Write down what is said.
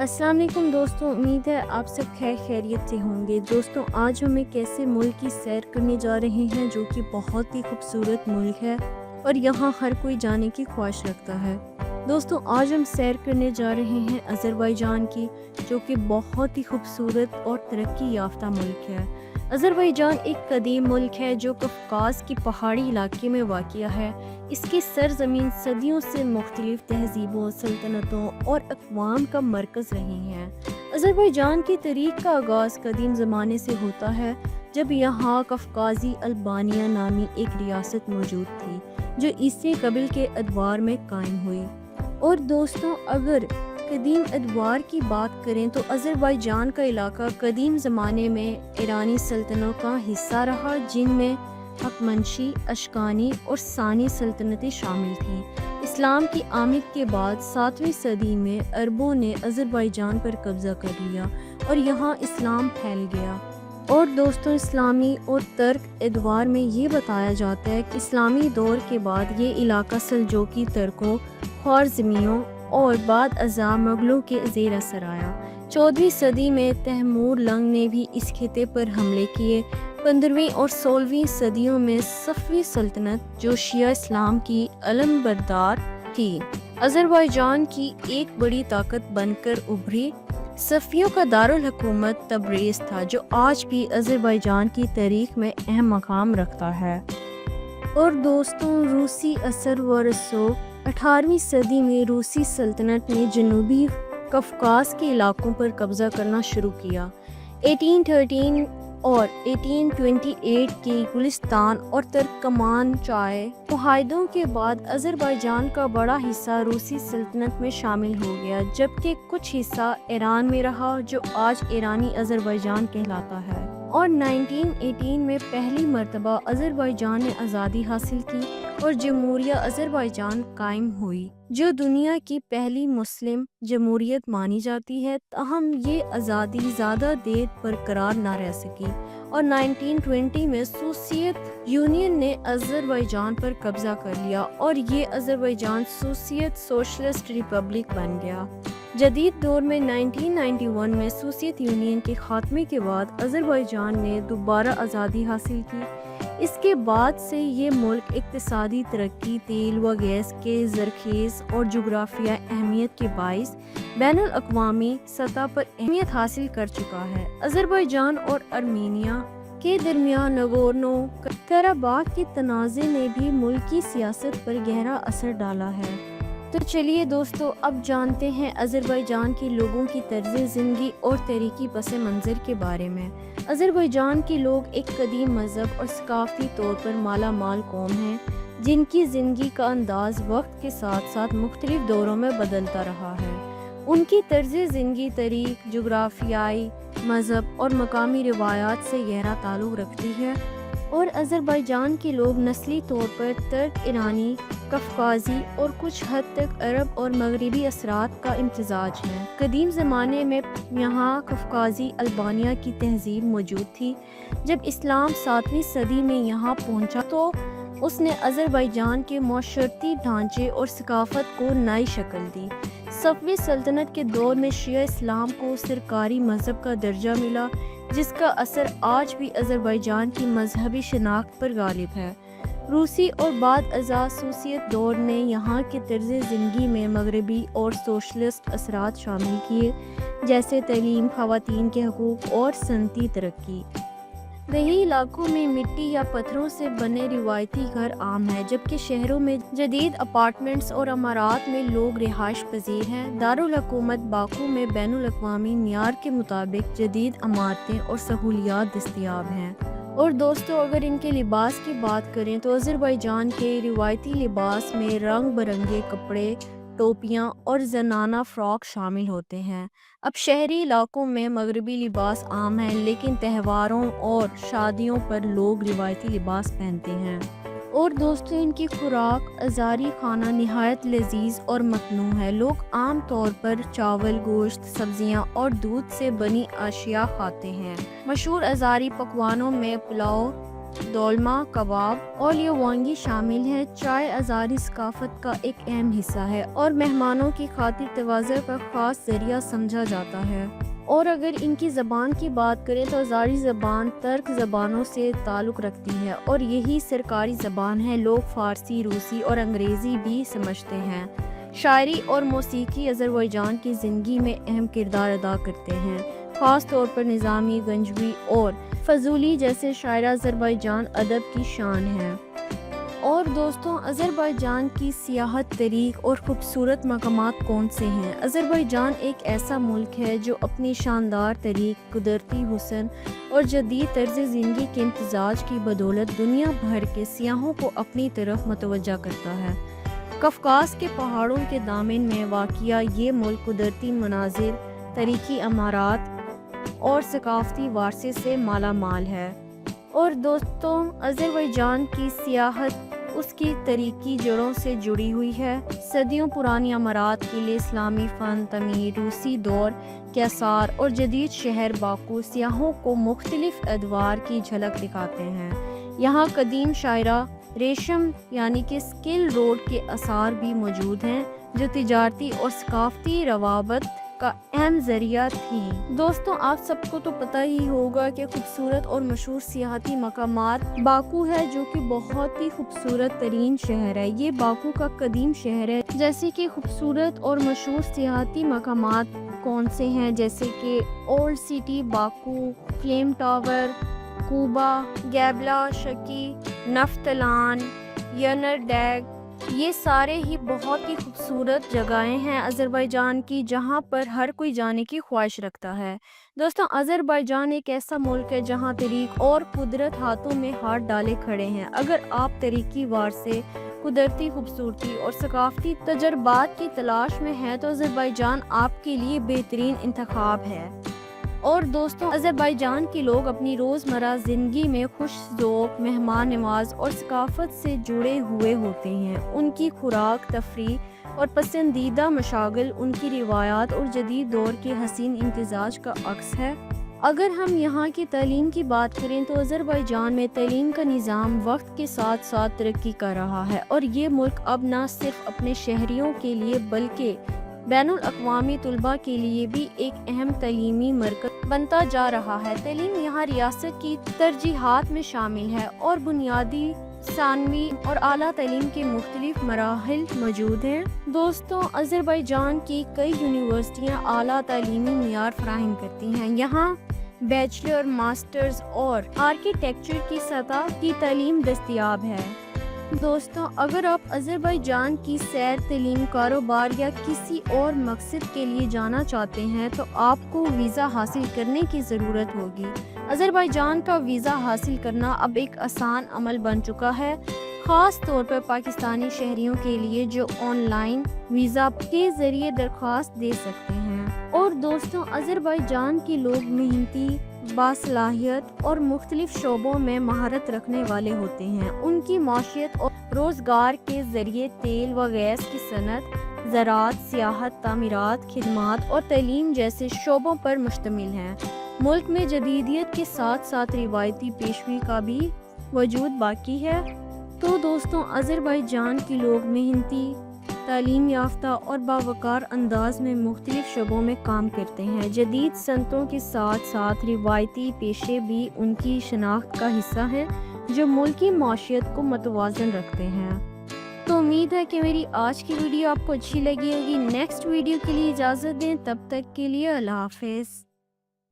السلام علیکم دوستوں، امید ہے آپ سب خیر خیریت سے ہوں گے۔ دوستوں، آج ہم ایک ایسے ملک کی سیر کرنے جا رہے ہیں جو کہ بہت ہی خوبصورت ملک ہے اور یہاں ہر کوئی جانے کی خواہش رکھتا ہے۔ دوستوں، آج ہم سیر کرنے جا رہے ہیں آذربائیجان کی، جو کہ بہت ہی خوبصورت اور ترقی یافتہ ملک ہے۔ آذربائیجان ایک قدیم ملک ہے جو قفقاز کی پہاڑی علاقے میں واقع ہے۔ اس کی سرزمین صدیوں سے مختلف تہذیبوں، سلطنتوں اور اقوام کا مرکز رہی ہے۔ آذربائیجان کی تاریخ کا آغاز قدیم زمانے سے ہوتا ہے، جب یہاں قفقازی البانیہ نامی ایک ریاست موجود تھی جو عیسوی قبل کے ادوار میں قائم ہوئی۔ اور دوستوں، اگر قدیم ادوار کی بات کریں تو آذربائیجان کا علاقہ قدیم زمانے میں ایرانی سلطنتوں کا حصہ رہا، جن میں ہخامنشی، اشکانی اور ثانی سلطنتیں شامل تھیں۔ اسلام کی آمد کے بعد 7ویں صدی میں عربوں نے آذربائیجان پر قبضہ کر لیا اور یہاں اسلام پھیل گیا۔ اور دوستوں، اسلامی اور ترک ادوار میں یہ بتایا جاتا ہے کہ اسلامی دور کے بعد یہ علاقہ سلجوقی ترکوں، خوارزمیوں اور بعد ازاں مغلوں کے زیر اثر آیا۔ 14ویں صدی میں تیمور لنگ نے بھی اس خطے پر حملے کیے۔ 15ویں اور 16ویں صدیوں میں صفوی سلطنت، جو شیعہ اسلام کی علم بردار تھی، آذربائیجان کی ایک بڑی طاقت بن کر ابھری۔ صفویوں کا دارالحکومت تبریز تھا، جو آج بھی آذربائیجان کی تاریخ میں اہم مقام رکھتا ہے۔ اور دوستوں، روسی اثر و رسوخ 18ویں صدی میں روسی سلطنت نے جنوبی قفقاز کے علاقوں پر قبضہ کرنا شروع کیا۔ 1813 اور 1828 کی گلستان اور ترکمان چائے معاہدوں کے بعد آذربائیجان کا بڑا حصہ روسی سلطنت میں شامل ہو گیا، جبکہ کچھ حصہ ایران میں رہا، جو آج ایرانی آذربائیجان کہلاتا ہے۔ اور 1918 میں پہلی مرتبہ آذربائیجان نے آزادی حاصل کی اور جمہوریہ آذربائیجان قائم ہوئی، جو دنیا کی پہلی مسلم جمہوریت مانی جاتی ہے۔ تاہم یہ آزادی زیادہ دیر برقرار نہ رہ سکی اور 1920 میں سوویت یونین نے آذربائیجان پر قبضہ کر لیا اور یہ آذربائیجان سوویت سوشلسٹ ریپبلک بن گیا۔ جدید دور میں 1991 میں سوویت یونین کے خاتمے کے بعد آذربائیجان نے دوبارہ آزادی حاصل کی۔ اس کے بعد سے یہ ملک اقتصادی ترقی، تیل و گیس کے زرخیز اور جغرافیائی اہمیت کے باعث بین الاقوامی سطح پر اہمیت حاصل کر چکا ہے۔ آذربائیجان اور ارمینیا کے درمیان ناگورنو قراباغ کے تنازع نے بھی ملکی سیاست پر گہرا اثر ڈالا ہے۔ تو چلیے دوستو، اب جانتے ہیں آذربائیجان کے لوگوں کی طرز زندگی اور تاریخی پس منظر کے بارے میں۔ آذربائیجان کے لوگ ایک قدیم مذہب اور ثقافتی طور پر مالا مال قوم ہیں، جن کی زندگی کا انداز وقت کے ساتھ ساتھ مختلف دوروں میں بدلتا رہا ہے۔ ان کی طرز زندگی تاریخ، جغرافیائی، مذہب اور مقامی روایات سے گہرا تعلق رکھتی ہے۔ اور آذربائیجان کے لوگ نسلی طور پر ترک، ایرانی، قفقازی اور کچھ حد تک عرب اور مغربی اثرات کا امتزاج ہیں۔ قدیم زمانے میں یہاں قفقازی البانیہ کی تہذیب موجود تھی۔ جب اسلام 7ویں صدی میں یہاں پہنچا تو اس نے آذربائیجان کے معاشرتی ڈھانچے اور ثقافت کو نئی شکل دی۔ صفوی سلطنت کے دور میں شیعہ اسلام کو سرکاری مذہب کا درجہ ملا، جس کا اثر آج بھی آذربائیجان کی مذہبی شناخت پر غالب ہے۔ روسی اور بعد ازاں سوویت دور نے یہاں کے طرز زندگی میں مغربی اور سوشلسٹ اثرات شامل کیے، جیسے تعلیم، خواتین کے حقوق اور صنعتی ترقی۔ دیہی علاقوں میں مٹی یا پتھروں سے بنے روایتی گھر عام ہیں، جبکہ شہروں میں جدید اپارٹمنٹس اور عمارات میں لوگ رہائش پذیر ہیں۔ دارالحکومت باکو میں بین الاقوامی معیار کے مطابق جدید عمارتیں اور سہولیات دستیاب ہیں۔ اور دوستو، اگر ان کے لباس کی بات کریں تو آذربائیجان کے روایتی لباس میں رنگ برنگے کپڑے، ٹوپیاں اور زنانہ فراک شامل ہوتے ہیں۔ اب شہری علاقوں میں مغربی لباس عام ہے، لیکن تہواروں اور شادیوں پر لوگ روایتی لباس پہنتے ہیں۔ اور دوستو، ان کی خوراک آذاری کھانا نہایت لذیذ اور متنوع ہے۔ لوگ عام طور پر چاول، گوشت، سبزیاں اور دودھ سے بنی اشیاء کھاتے ہیں۔ مشہور آذاری پکوانوں میں پلاؤ، دولما کباب اور لیوانگی شامل ہیں۔ چائے آزاری ثقافت کا ایک اہم حصہ ہے اور مہمانوں کی خاطر تواضع کا خاص ذریعہ سمجھا جاتا ہے۔ اور اگر ان کی زبان کی بات کریں تو آزاری زبان ترک زبانوں سے تعلق رکھتی ہے اور یہی سرکاری زبان ہے۔ لوگ فارسی، روسی اور انگریزی بھی سمجھتے ہیں۔ شاعری اور موسیقی آذربائیجان کی زندگی میں اہم کردار ادا کرتے ہیں، خاص طور پر نظامی، گنجوی اور فضولی جیسے شاعر آذربائیجان ادب کی شان ہیں۔ اور دوستوں، آذربائیجان کی سیاحت، تاریخ اور خوبصورت مقامات کون سے ہیں؟ آذربائیجان ایک ایسا ملک ہے جو اپنی شاندار تاریخ، قدرتی حسن اور جدید طرز زندگی کے امتزاج کی بدولت دنیا بھر کے سیاحوں کو اپنی طرف متوجہ کرتا ہے۔ کفکاز کے پہاڑوں کے دامن میں واقع یہ ملک قدرتی مناظر، تاریخی عمارات اور ثقافتی ورثے سے مالا مال ہے۔ اور دوستوں، آذربائیجان کی سیاحت اس کی تاریخی جڑوں سے جڑی ہوئی ہے۔ صدیوں پرانی عمارات، قلعے، اسلامی فن تعمیر، روسی دور کے آثار اور جدید شہر باکو سیاحوں کو مختلف ادوار کی جھلک دکھاتے ہیں۔ یہاں قدیم شاہراہ ریشم یعنی کہ سکل روڈ کے آثار بھی موجود ہیں جو تجارتی اور ثقافتی روابط کا اہم ذریعہ تھی۔ دوستوں، آپ سب کو تو پتہ ہی ہوگا کہ خوبصورت اور مشہور سیاحتی مقامات باکو ہے جو کہ بہت ہی خوبصورت ترین شہر ہے۔ یہ باکو کا قدیم شہر ہے۔ جیسے کہ خوبصورت اور مشہور سیاحتی مقامات کون سے ہیں، جیسے کہ Old City Baku, Flame Tower, Quba, Gabala Sheki, Naftalan, Yanar Dag, یہ سارے ہی بہت ہی خوبصورت جگہیں ہیں آذربائیجان کی جہاں پر ہر کوئی جانے کی خواہش رکھتا ہے۔ دوستوں، آذربائیجان ایک ایسا ملک ہے جہاں تاریخ اور قدرت ہاتھوں میں ہاتھ ڈالے کھڑے ہیں۔ اگر آپ تاریخی ورثے، قدرتی خوبصورتی اور ثقافتی تجربات کی تلاش میں ہیں تو آذربائیجان آپ کے لیے بہترین انتخاب ہے۔ اور دوستوں، آذربائیجان کے لوگ اپنی روزمرہ زندگی میں خوش ذوق، مہمان نواز اور ثقافت سے جڑے ہوئے ہوتے ہیں۔ ان کی خوراک، تفریح اور پسندیدہ مشاغل ان کی روایات اور جدید دور کے حسین امتزاج کا عکس ہے۔ اگر ہم یہاں کی تعلیم کی بات کریں تو آذربائیجان میں تعلیم کا نظام وقت کے ساتھ ساتھ ترقی کر رہا ہے اور یہ ملک اب نہ صرف اپنے شہریوں کے لیے بلکہ بین الاقوامی طلباء کے لیے بھی ایک اہم تعلیمی مرکز بنتا جا رہا ہے۔ تعلیم یہاں ریاست کی ترجیحات میں شامل ہے اور بنیادی، ثانوی اور اعلیٰ تعلیم کے مختلف مراحل موجود ہیں۔ دوستوں، آذربائیجان کی کئی یونیورسٹیاں اعلیٰ تعلیمی معیار فراہم کرتی ہیں۔ یہاں بیچلر، ماسٹرز اور آرکیٹیکچر کی سطح کی تعلیم دستیاب ہے۔ دوستوں، اگر آپ آذربائیجان کی سیر، تعلیم، کاروبار یا کسی اور مقصد کے لیے جانا چاہتے ہیں تو آپ کو ویزا حاصل کرنے کی ضرورت ہوگی۔ آذربائیجان کا ویزا حاصل کرنا اب ایک آسان عمل بن چکا ہے، خاص طور پر پاکستانی شہریوں کے لیے جو آن لائن ویزا کے ذریعے درخواست دے سکتے ہیں۔ اور دوستوں، آذربائیجان کے لوگ محنتی، باصلاحیت اور مختلف شعبوں میں مہارت رکھنے والے ہوتے ہیں۔ ان کی معیشت اور روزگار کے ذریعے تیل و گیس کی صنعت، زراعت، سیاحت، تعمیرات، خدمات اور تعلیم جیسے شعبوں پر مشتمل ہے۔ ملک میں جدیدیت کے ساتھ ساتھ روایتی پیشوی کا بھی وجود باقی ہے۔ تو دوستوں، آذربائیجان کے لوگ محنتی، تعلیم یافتہ اور باوقار انداز میں مختلف شعبوں میں کام کرتے ہیں۔ جدید صنعتوں کے ساتھ ساتھ روایتی پیشے بھی ان کی شناخت کا حصہ ہیں جو ملکی معیشت کو متوازن رکھتے ہیں۔ تو امید ہے کہ میری آج کی ویڈیو آپ کو اچھی لگی ہوگی۔ نیکسٹ ویڈیو کے لیے اجازت دیں، تب تک کے لیے اللہ حافظ۔